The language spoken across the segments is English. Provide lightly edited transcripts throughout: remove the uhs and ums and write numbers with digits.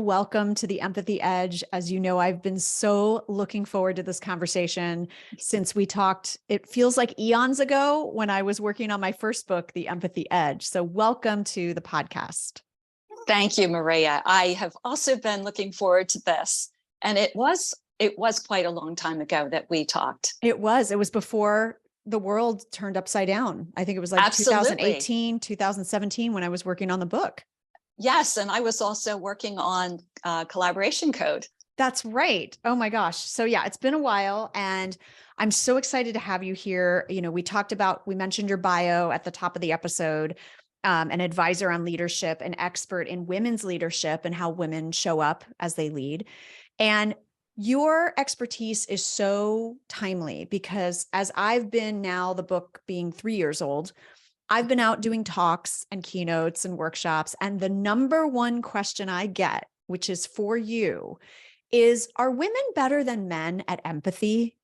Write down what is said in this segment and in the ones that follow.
welcome to the Empathy Edge. As you know, I've been so looking forward to this conversation since we talked, it feels like eons ago when I was working on my first book, The Empathy Edge. So welcome to the podcast. Thank you, Maria. I have also been looking forward to this. And it was quite a long time ago that we talked. It was before the world turned upside down. I think it was like Absolutely. 2018, 2017 when I was working on the book. Yes. And I was also working on collaboration code. That's right. Oh my gosh. So yeah, it's been a while and I'm so excited to have you here. You know, we mentioned your bio at the top of the episode, an advisor on leadership, an expert in women's leadership and how women show up as they lead. And your expertise is so timely because as I've been now, the book being 3 years old, I've been out doing talks and keynotes and workshops. And the number one question I get, which is for you, is, are women better than men at empathy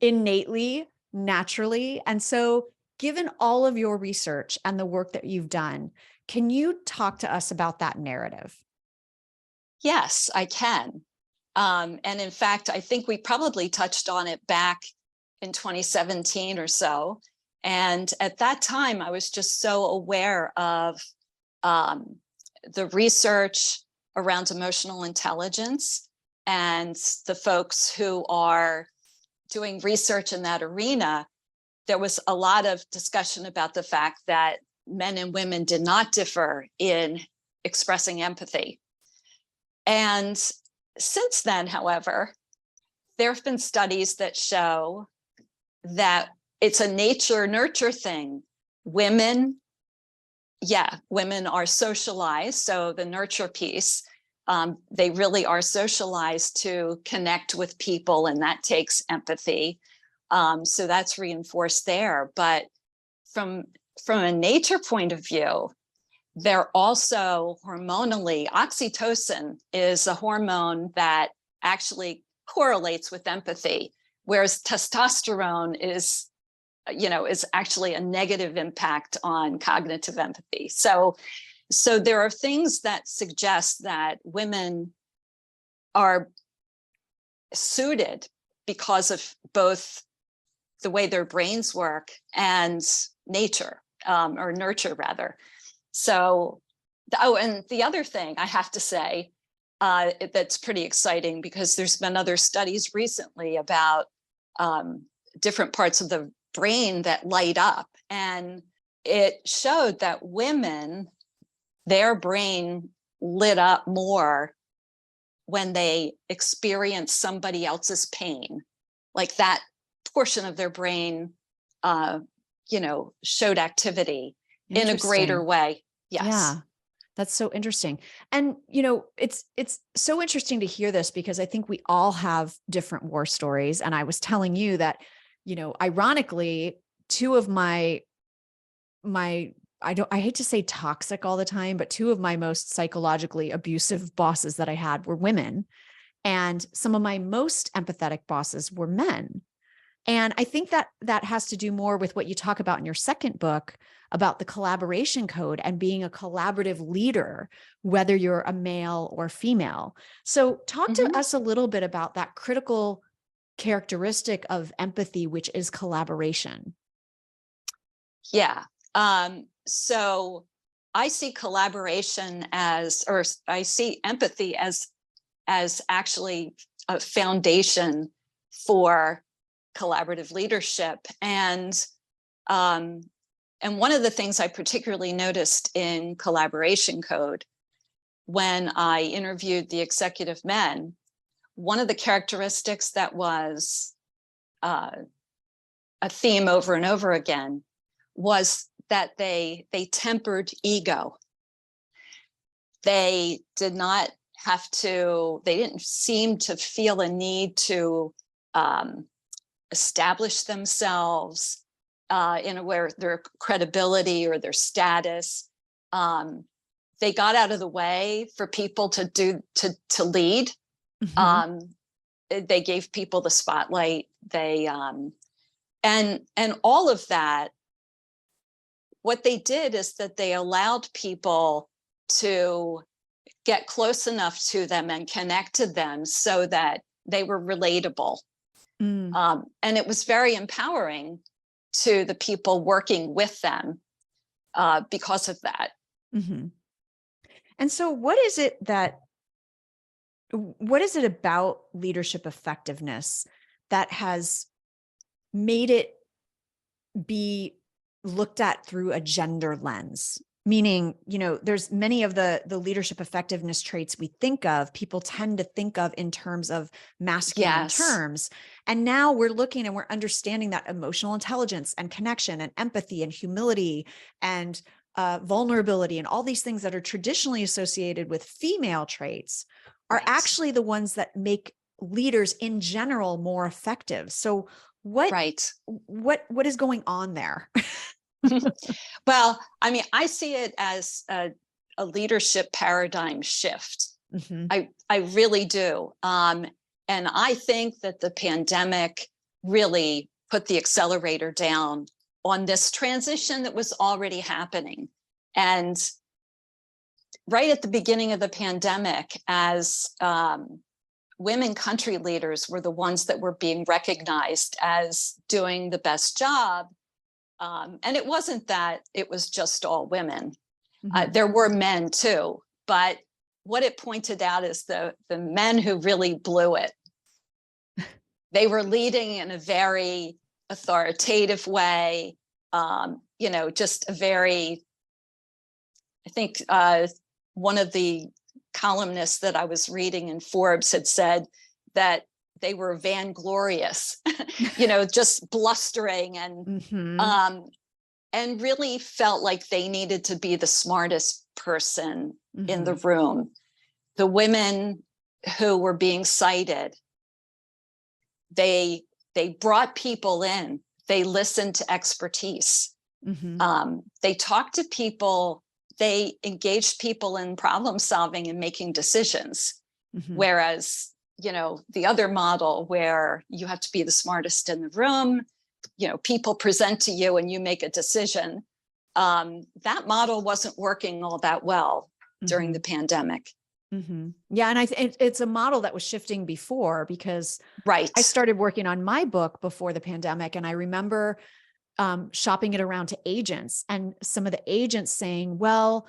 innately, naturally? And so given all of your research and the work that you've done, can you talk to us about that narrative? Yes, I can. And in fact, I think we probably touched on it back in 2017 or so. And at that time, I was just so aware of the research around emotional intelligence and the folks who are doing research in that arena. There was a lot of discussion about the fact that men and women did not differ in expressing empathy. And since then, however, there have been studies that show that it's a nature-nurture thing. Women are socialized. So the nurture piece, they really are socialized to connect with people, and that takes empathy. So that's reinforced there. But from a nature point of view, they're also hormonally, oxytocin is a hormone that actually correlates with empathy, whereas testosterone is actually a negative impact on cognitive empathy. So there are things that suggest that women are suited because of both the way their brains work and nature, or nurture rather. So, and the other thing I have to say that's pretty exciting, because there's been other studies recently about different parts of the brain that light up. And it showed that women, their brain lit up more when they experienced somebody else's pain. Like that portion of their brain, showed activity in a greater way. Yes. Yeah. That's so interesting. And, it's so interesting to hear this because I think we all have different war stories. And I was telling you that, ironically, two of I hate to say toxic all the time, but two of my most psychologically abusive bosses that I had were women. And some of my most empathetic bosses were men. And I think that has to do more with what you talk about in your second book about the collaboration code and being a collaborative leader, whether you're a male or female. So talk to us a little bit about that critical characteristic of empathy, which is collaboration. Yeah. So I see collaboration I see empathy as actually a foundation for collaborative leadership. And one of the things I particularly noticed in collaboration code when I interviewed the executive men, one of the characteristics that was a theme over and over again was that they tempered ego. They didn't seem to feel a need to establish themselves in a way, their credibility or their status. They got out of the way for people to lead. They gave people the spotlight. They and all of that. What they did is that they allowed people to get close enough to them and connect to them so that they were relatable. And it was very empowering to the people working with them because of that. Mm-hmm. And so what is it about leadership effectiveness that has made it be looked at through a gender lens? Meaning, there's many of the leadership effectiveness traits we think of, people tend to think of in terms of masculine terms. And now we're looking and we're understanding that emotional intelligence and connection and empathy and humility and vulnerability and all these things that are traditionally associated with female traits are actually the ones that make leaders in general more effective. So what is going on there? Well, I mean, I see it as a leadership paradigm shift. I really do. And I think that the pandemic really put the accelerator down on this transition that was already happening. And right at the beginning of the pandemic, as women country leaders were the ones that were being recognized as doing the best job. And it wasn't that it was just all women. There were men too, but what it pointed out is the men who really blew it. They were leading in a very authoritative way, just a very, I think one of the columnists that I was reading in Forbes had said that they were vainglorious, just blustering and really felt like they needed to be the smartest person in the room. The women who were being cited, they brought people in, they listened to expertise. They talked to people, they engaged people in problem solving and making decisions. Whereas the other model where you have to be the smartest in the room, people present to you and you make a decision. That model wasn't working all that well during the pandemic. Yeah. And it's a model that was shifting before, because I started working on my book before the pandemic. And I remember shopping it around to agents, and some of the agents saying, well,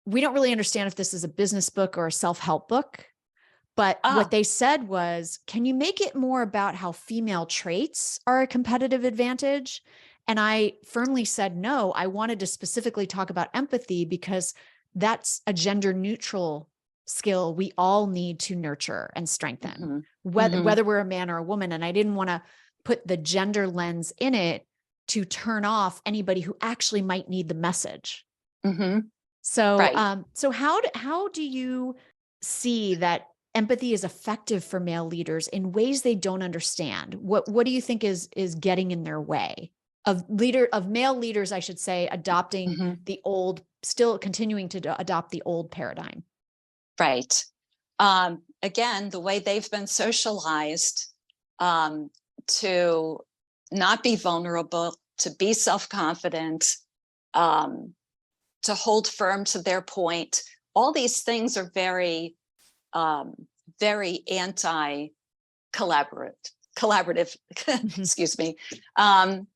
we don't really understand if this is a business book or a self-help book. But what they said was, can you make it more about how female traits are a competitive advantage? And I firmly said, no, I wanted to specifically talk about empathy because that's a gender neutral skill we all need to nurture and strengthen, whether we're a man or a woman. And I didn't want to put the gender lens in it to turn off anybody who actually might need the message. So, so how do you see that empathy is effective for male leaders in ways they don't understand? What do you think is getting in their way of male leaders, I should say, adopting the old, still continuing to adopt the old paradigm? Right. Again, the way they've been socialized to not be vulnerable, to be self-confident, to hold firm to their point. All these things are very very collaborative, excuse me. And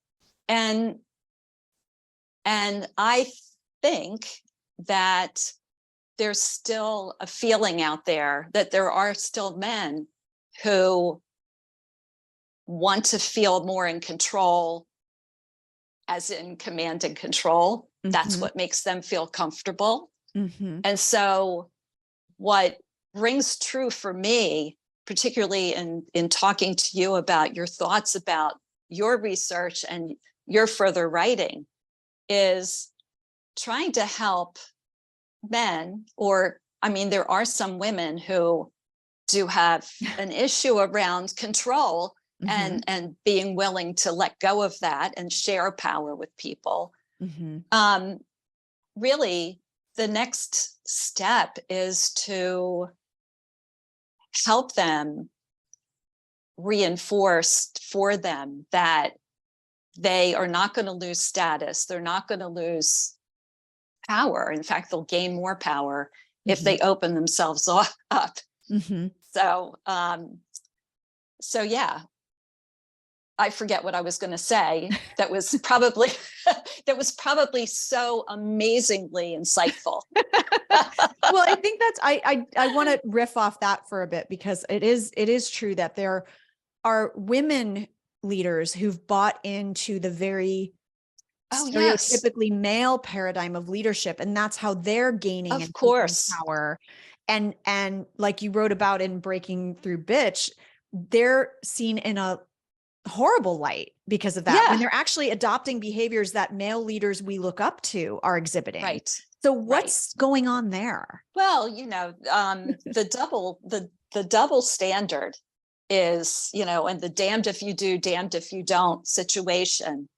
I think that there's still a feeling out there that there are still men who want to feel more in control, as in command and control. That's what makes them feel comfortable. And so what rings true for me, particularly in talking to you about your thoughts about your research and your further writing, is trying to help men, or I mean, there are some women who do have an issue around control and being willing to let go of that and share power with people. Really, the next step is to help them, reinforce for them that they are not going to lose status. They're not going to lose power. In fact, they'll gain more power if they open themselves up. Mm-hmm. So yeah, I forget what I was going to say. That was probably so amazingly insightful. Well, I think that's I want to riff off that for a bit, because it is true that there are women leaders who've bought into the very Yes, stereotypically male paradigm of leadership, and that's how they're gaining of and keeping course. power. And like you wrote about in Breaking Through Bitch, they're seen in a horrible light because of that, when Yeah, they're actually adopting behaviors that male leaders we look up to are exhibiting. right. So Right. what's going on there? Well, the double standard is, and the damned if you do, damned if you don't situation.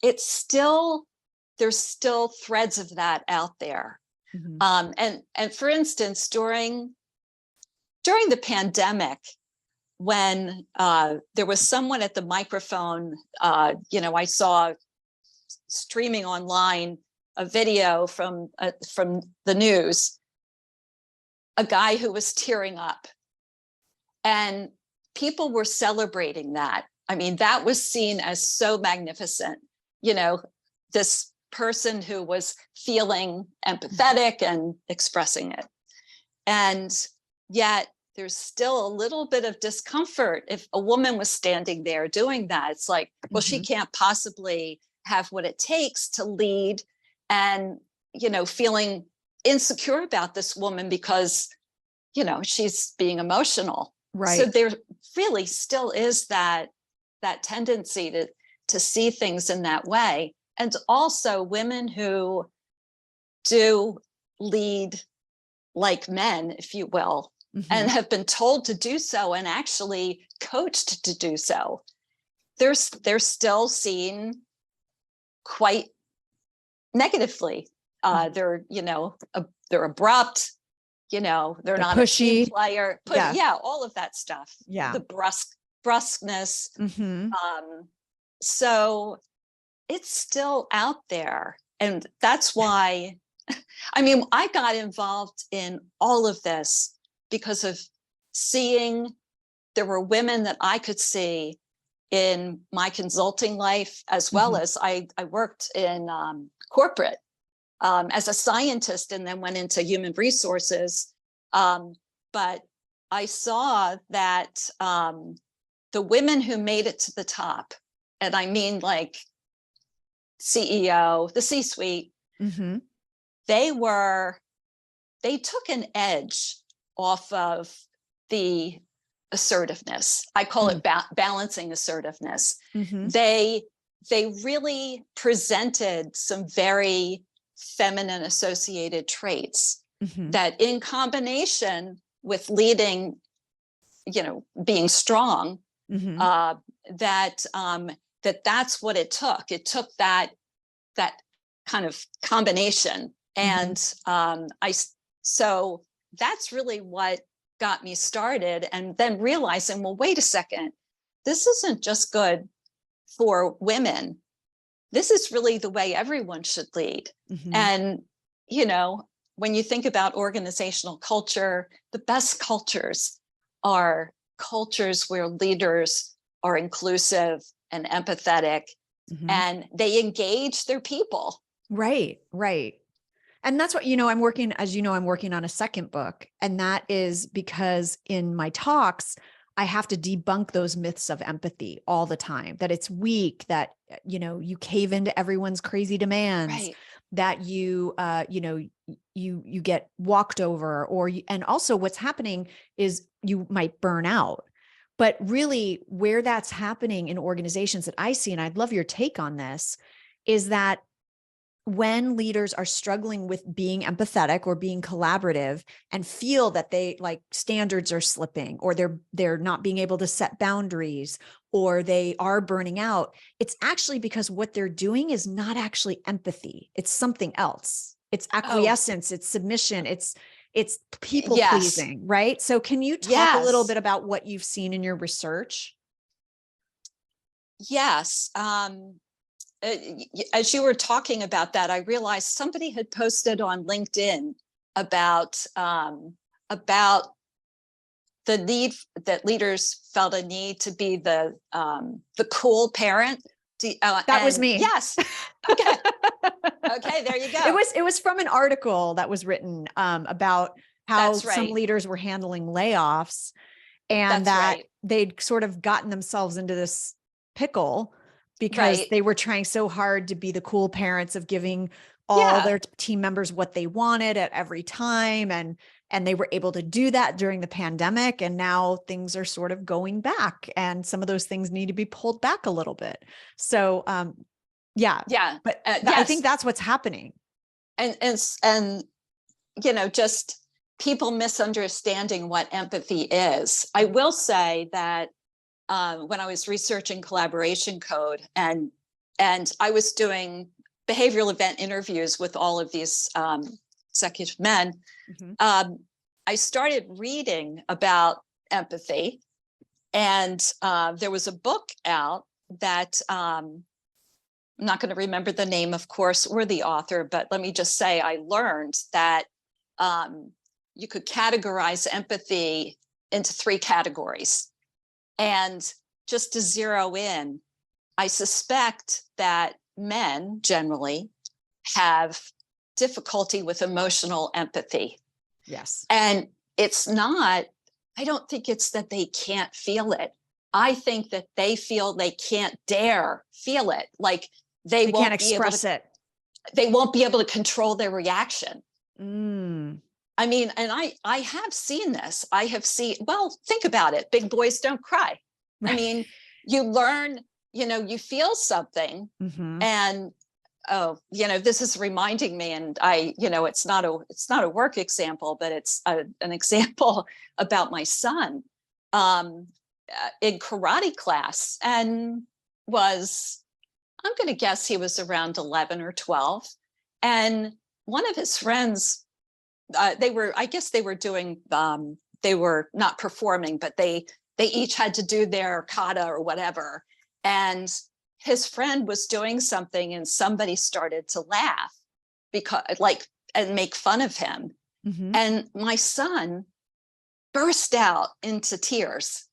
There's still threads of that out there. Mm-hmm. And for instance, during the pandemic, when there was someone at the microphone, I saw streaming online a video from the news, a guy who was tearing up, and people were celebrating that. I mean, that was seen as so magnificent. This person who was feeling empathetic and expressing it. And yet there's still a little bit of discomfort if a woman was standing there doing that. It's like, well, she can't possibly have what it takes to lead, and, feeling insecure about this woman because, she's being emotional. Right. So there really still is that tendency to see things in that way. And also women who do lead like men, if you will, and have been told to do so and actually coached to do so. They're still seen quite negatively. They're abrupt, they're not pushy. a team player. All of that stuff. Yeah. The brusqueness. So it's still out there. And that's why, I got involved in all of this because of seeing there were women that I could see in my consulting life, as well as I worked in corporate as a scientist, and then went into human resources. But I saw that the women who made it to the top, and I mean like CEO, the C-suite, they took an edge off of the assertiveness. I call it balancing assertiveness. They really presented some very feminine associated traits that, in combination with leading, being strong, that's what it took. It took that kind of combination. And so that's really what got me started. And then realizing, well, wait a second, this isn't just good for women. This is really the way everyone should lead. And, when you think about organizational culture, the best cultures are cultures where leaders are inclusive and empathetic, and they engage their people. Right. And that's what, I'm working on a second book. And that is because in my talks, I have to debunk those myths of empathy all the time, that it's weak, that, you cave into everyone's crazy demands, that you get walked over, and also what's happening is you might burn out. But really where that's happening in organizations that I see, and I'd love your take on this, is that when leaders are struggling with being empathetic or being collaborative and feel that standards are slipping, or they're not being able to set boundaries, or they are burning out, it's actually because what they're doing is not actually empathy. It's something else. It's acquiescence, it's submission, it's people pleasing, right? So can you talk a little bit about what you've seen in your research? Yes. As you were talking about that, I realized somebody had posted on LinkedIn about the need that leaders felt a need to be the cool parent. That was me. Yes. Okay. Okay. There you go. It was from an article that was written about how That's right. some leaders were handling layoffs, and That's that right. they'd sort of gotten themselves into this pickle because Right. they were trying so hard to be the cool parents of giving all Yeah. their team members what they wanted at every time. And they were able to do that during the pandemic. And now things are sort of going back, and some of those things need to be pulled back a little bit. So, yeah. Yeah. But Yes. I think that's what's happening. And you know, just people misunderstanding what empathy is. I will say that when I was researching collaboration code, and I was doing behavioral event interviews with all of these executive men, I started reading about empathy, and there was a book out that I'm not going to remember the name, of course, or the author, but let me just say I learned that you could categorize empathy into 3 categories. And just to zero in, I suspect that men generally have difficulty with emotional empathy. Yes. And it's not, I don't think it's that they can't feel it. I think that they feel they can't dare feel it. Like they won't can't express it. They won't be able to control their reaction. Mm. I mean, and I have seen this. I have seen, well, think about it. Big boys don't cry. Right. I mean, you learn, you know, you feel something, and this is reminding me, and it's not a work example, but it's an example about my son in karate class, and I'm going to guess he was around 11 or 12. And one of his friends, they were not performing, but they each had to do their kata or whatever. And his friend was doing something, and somebody started to laugh and make fun of him. And my son burst out into tears.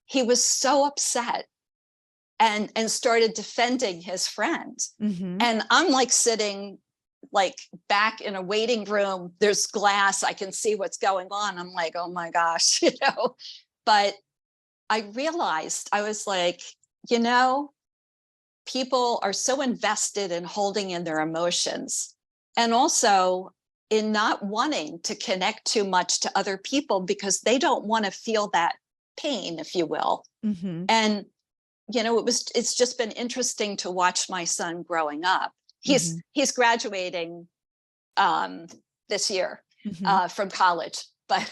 He was so upset and started defending his friend. And I'm like sitting like back in a waiting room. There's glass. I can see what's going on. I'm like, oh my gosh, but I realized, I was like, people are so invested in holding in their emotions, and also in not wanting to connect too much to other people because they don't want to feel that pain, if you will. And it's just been interesting to watch my son growing up. He's graduating this year from college, but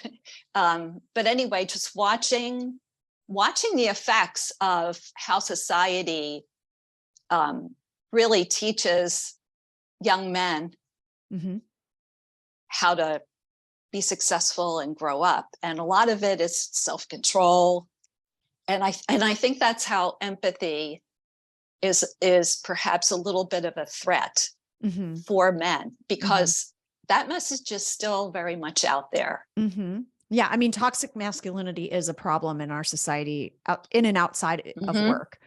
anyway, just watching the effects of how society really teaches young men how to be successful and grow up, and a lot of it is self-control. And I think that's how empathy is perhaps a little bit of a threat for men, because that message is still very much out there. Yeah. I mean, toxic masculinity is a problem in our society, in and outside of work.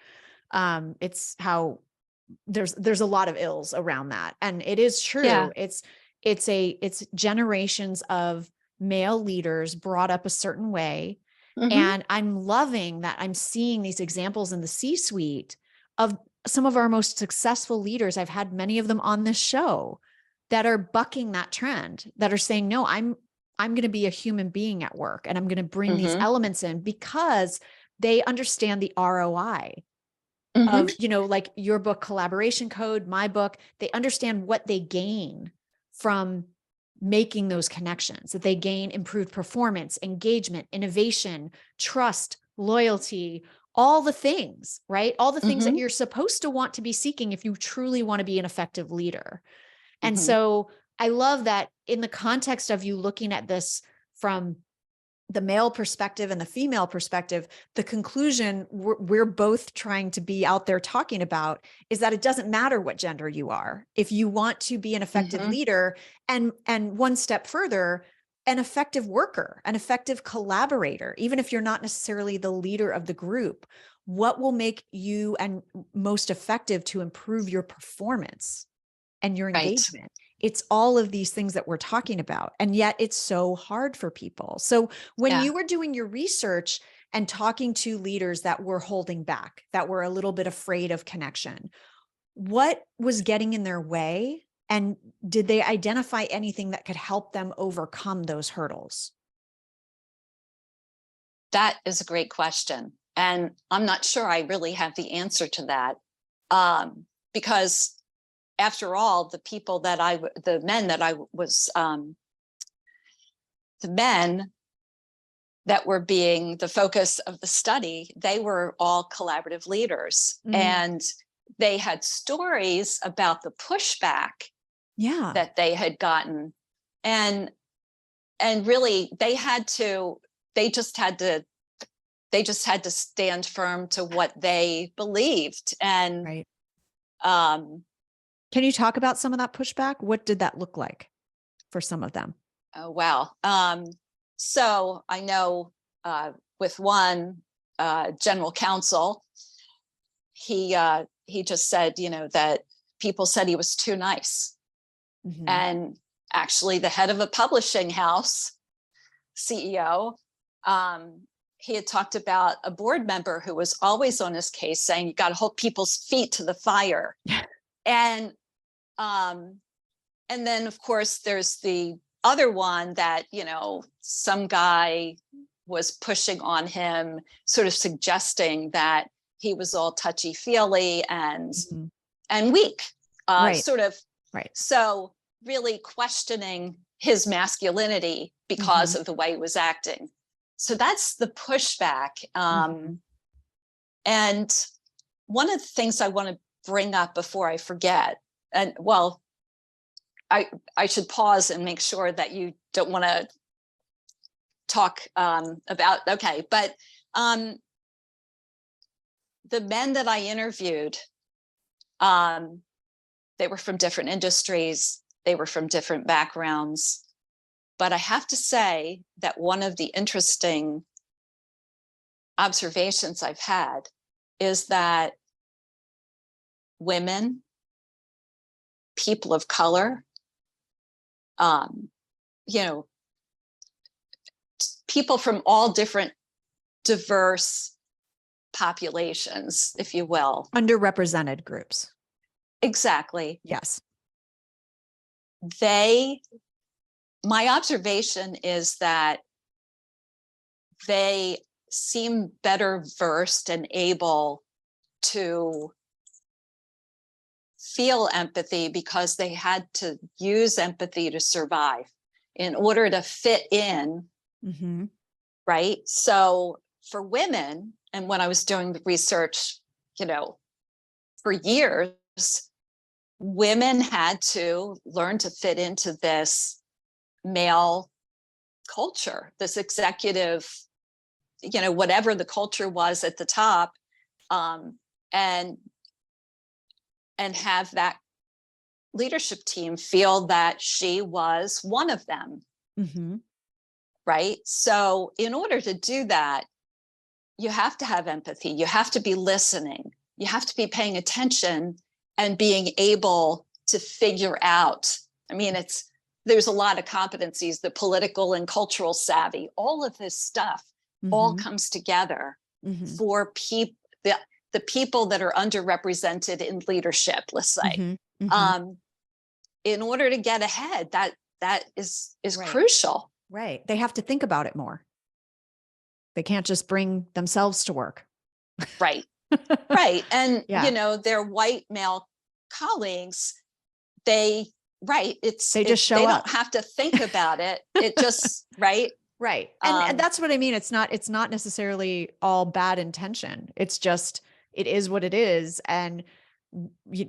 It's how there's a lot of ills around that. And it is true. Yeah. It's generations of male leaders brought up a certain way. And I'm loving that I'm seeing these examples in the C-suite of some of our most successful leaders. I've had many of them on this show that are bucking that trend, that are saying, no, I'm going to be a human being at work, and I'm going to bring these elements in because they understand the ROI of, like your book, Collaboration Code, my book. They understand what they gain from making those connections, that they gain improved performance, engagement, innovation, trust, loyalty, all the things, right? All the things that you're supposed to want to be seeking if you truly want to be an effective leader. And so I love that in the context of you looking at this from the male perspective and the female perspective, the conclusion we're both trying to be out there talking about is that it doesn't matter what gender you are. If you want to be an effective leader, and one step further, an effective worker, an effective collaborator, even if you're not necessarily the leader of the group, what will make you and most effective to improve your performance and your engagement? It's all of these things that we're talking about. And yet it's so hard for people. So when you were doing your research and talking to leaders that were holding back, that were a little bit afraid of connection, what was getting in their way? And did they identify anything that could help them overcome those hurdles? That is a great question. And I'm not sure I really have the answer to that. Because after all, the men that were being the focus of the study, they were all collaborative leaders. And they had stories about the pushback that they had gotten. And really they just had to stand firm to what they believed. And can you talk about some of that pushback? What did that look like for some of them? Oh, wow. So I know with one general counsel, he just said, that people said he was too nice. And actually the head of a publishing house, CEO, he had talked about a board member who was always on his case saying, you got to hold people's feet to the fire. And then of course there's the other one that, some guy was pushing on him, sort of suggesting that he was all touchy-feely and weak, sort of. So really questioning his masculinity because of the way he was acting. So that's the pushback. And one of the things I want to bring up before I forget, and well, I should pause and make sure that you don't want to talk about, okay, but the men that I interviewed, they were from different industries, they were from different backgrounds, but I have to say that one of the interesting observations I've had is that women, people of color, people from all different diverse populations, if you will. Underrepresented groups. Exactly. Yes. My observation is that they seem better versed and able to feel empathy because they had to use empathy to survive in order to fit in. Right. So for women, and when I was doing the research, for years, women had to learn to fit into this male culture, this executive, whatever the culture was at the top, and have that leadership team feel that she was one of them. Right. So in order to do that, you have to have empathy. You have to be listening. You have to be paying attention and being able to figure out. I mean, there's a lot of competencies, the political and cultural savvy, all of this stuff all comes together for the people that are underrepresented in leadership, let's say. In order to get ahead, that is crucial. Right. They have to think about it more. They can't just bring themselves to work. Right. Right. And, their white male colleagues, they just show up. They don't have to think about it. It just, right. Right. And that's what I mean. It's not necessarily all bad intention. It's just, it is what it is. And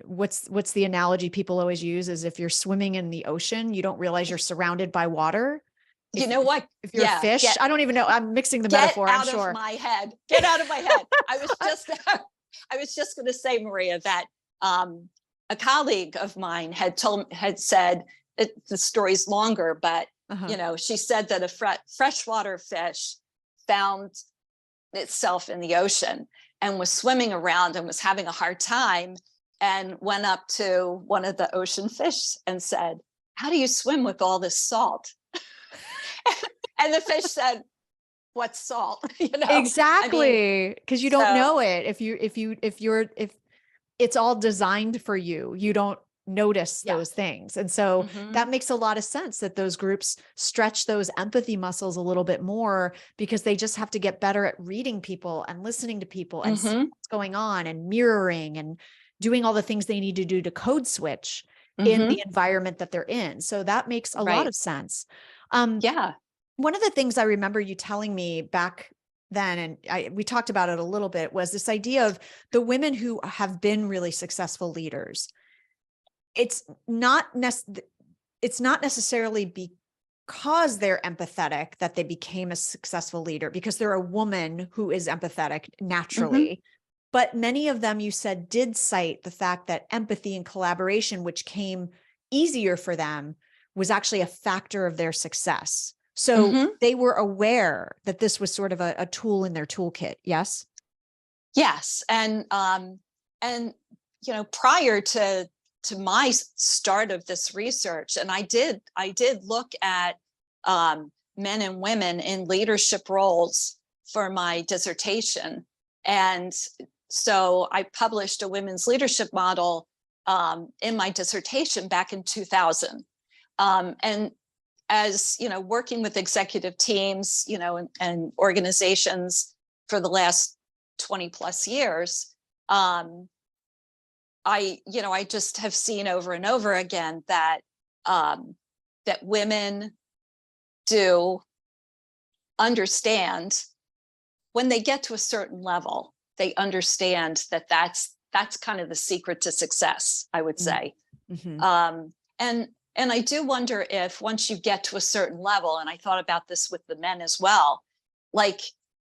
what's the analogy people always use is if you're swimming in the ocean, you don't realize you're surrounded by water you know what? If you're a Yeah, fish, I don't even know. I'm mixing the get metaphor, I'm out sure. of my head. Get out of my head. I was just going to say, Maria, that a colleague of mine had said, the story's longer, but she said that a freshwater fish found itself in the ocean and was swimming around and was having a hard time, and went up to one of the ocean fish and said, "How do you swim with all this salt?" And the fish said, "What's salt?" Exactly. Because you don't know it. If it's all designed for you, you don't notice those things. And so that makes a lot of sense that those groups stretch those empathy muscles a little bit more, because they just have to get better at reading people and listening to people and seeing what's going on and mirroring and doing all the things they need to do to code switch in the environment that they're in. So that makes a lot of sense. Yeah. One of the things I remember you telling me back then, and we talked about it a little bit, was this idea of the women who have been really successful leaders. It's not necessarily because they're empathetic that they became a successful leader, because they're a woman who is empathetic naturally. But many of them, you said, did cite the fact that empathy and collaboration, which came easier for them, was actually a factor of their success. So they were aware that this was sort of a tool in their toolkit. Yes. Yes. And prior to my start of this research, and I did look at men and women in leadership roles for my dissertation. And so I published a women's leadership model in my dissertation back in 2000. And as working with executive teams, and organizations for the last 20 plus years, I just have seen over and over again that that women do understand, when they get to a certain level, they understand that that's kind of the secret to success, I would say. And I do wonder if once you get to a certain level, and I thought about this with the men as well, like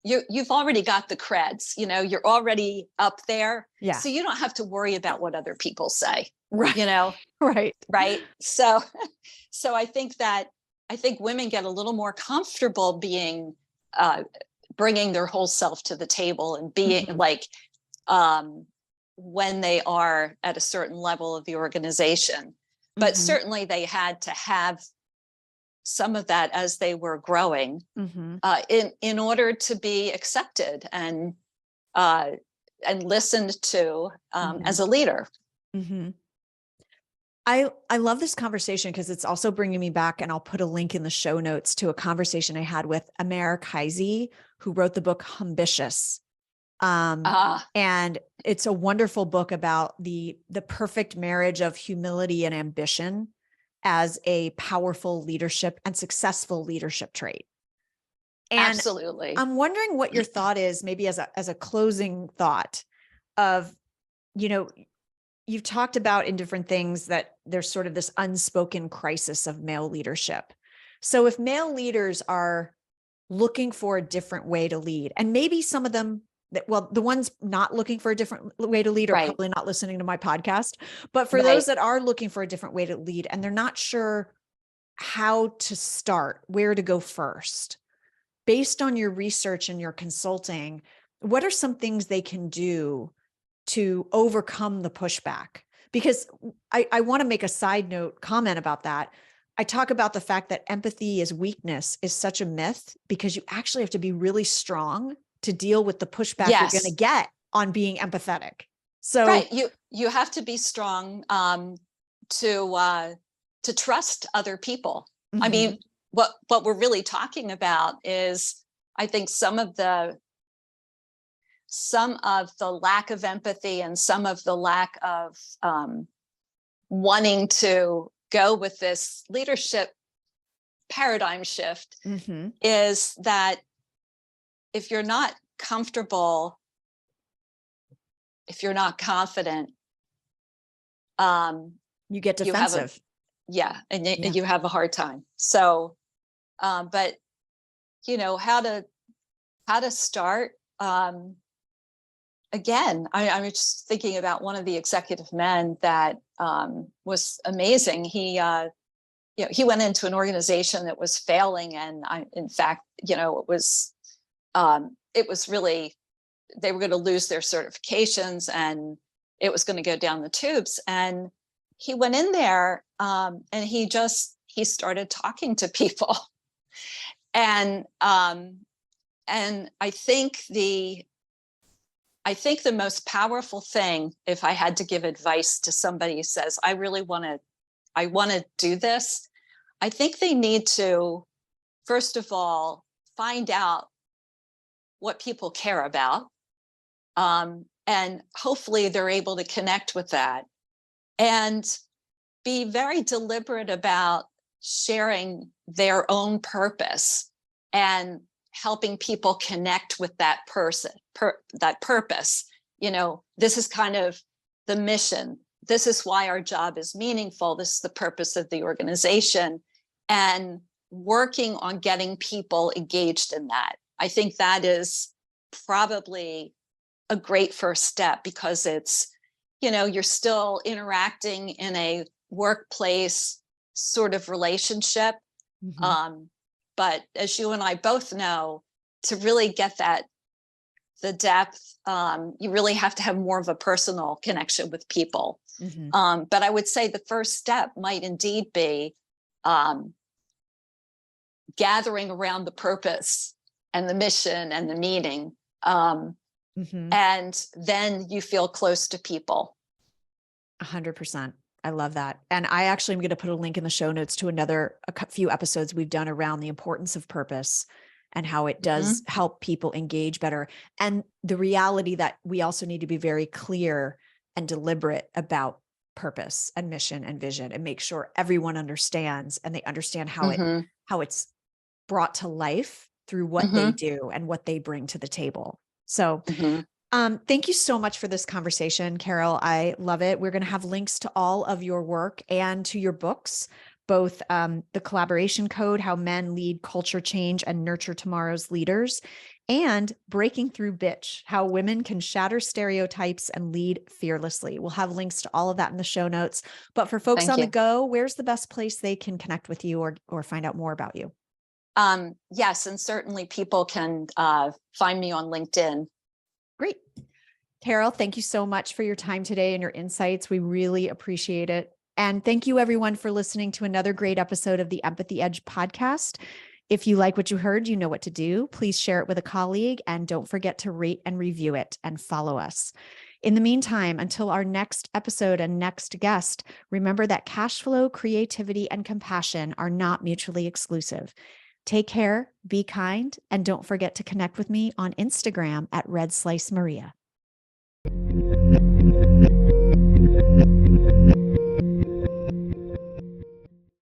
you've already got the creds, you're already up there. Yeah. So you don't have to worry about what other people say. Right. Right. So I think women get a little more comfortable being, bringing their whole self to the table and being when they are at a certain level of the organization. But certainly they had to have some of that as they were growing, in order to be accepted and listened to as a leader. I love this conversation because it's also bringing me back, and I'll put a link in the show notes to a conversation I had with Amer Kaisi, who wrote the book Ambitious. And it's a wonderful book about the perfect marriage of humility and ambition as a powerful leadership and successful leadership trait. And absolutely. I'm wondering what your thought is, maybe as a closing thought of, you've talked about in different things that there's sort of this unspoken crisis of male leadership. So if male leaders are looking for a different way to lead, and maybe some of them, the ones not looking for a different way to lead are probably not listening to my podcast, but for those that are looking for a different way to lead and they're not sure how to start, where to go first, based on your research and your consulting, what are some things they can do to overcome the pushback? Because I want to make a side note comment about that. I talk about the fact that empathy is weakness is such a myth, because you actually have to be really strong to deal with the pushback you're going to get on being empathetic. So you have to be strong to trust other people. I mean, what we're really talking about is, I think, some of the lack of empathy and some of the lack of wanting to go with this leadership paradigm shift is that if you're not comfortable, if you're not confident, you get defensive. You have a hard time. So But how to start. Again, I'm just thinking about one of the executive men that was amazing. He went into an organization that was failing, and in fact, it was really, they were going to lose their certifications, and it was going to go down the tubes. And he went in there, and he started talking to people, and I think the most powerful thing, if I had to give advice to somebody who says, I want to do this, I think they need to, first of all, find out what people care about. And hopefully they're able to connect with that, and be very deliberate about sharing their own purpose and helping people connect with that that purpose. This is kind of the mission. This is why our job is meaningful. This is the purpose of the organization, and working on getting people engaged in that. I think that is probably a great first step, because it's, you're still interacting in a workplace sort of relationship. Mhm. But as you and I both know, to really get the depth, you really have to have more of a personal connection with people. Mhm. But I would say the first step might indeed be gathering around the purpose and the mission and the meaning. Mhm. And then you feel close to people. 100%. I love that. And I actually am going to put a link in the show notes to a few episodes we've done around the importance of purpose and how it does help people engage better. And the reality that we also need to be very clear and deliberate about purpose and mission and vision, and make sure everyone understands, and they understand how it's brought to life through what they do and what they bring to the table. So thank you so much for this conversation, Carol. I love it. We're going to have links to all of your work and to your books, both the Collaboration Code, How Men Lead Culture Change and Nurture Tomorrow's Leaders, and Breaking Through Bitch, How Women Can Shatter Stereotypes and Lead Fearlessly. We'll have links to all of that in the show notes. But for folks on the go, where's the best place they can connect with you or find out more about you? Yes, and certainly people can find me on LinkedIn. Great. Carol, thank you so much for your time today and your insights. We really appreciate it. And thank you everyone for listening to another great episode of the Empathy Edge podcast. If you like what you heard, you know what to do. Please share it with a colleague, and don't forget to rate and review it and follow us. In the meantime, until our next episode and next guest, remember that cash flow, creativity, and compassion are not mutually exclusive. Take care, be kind, and don't forget to connect with me on Instagram at Red Slice Maria.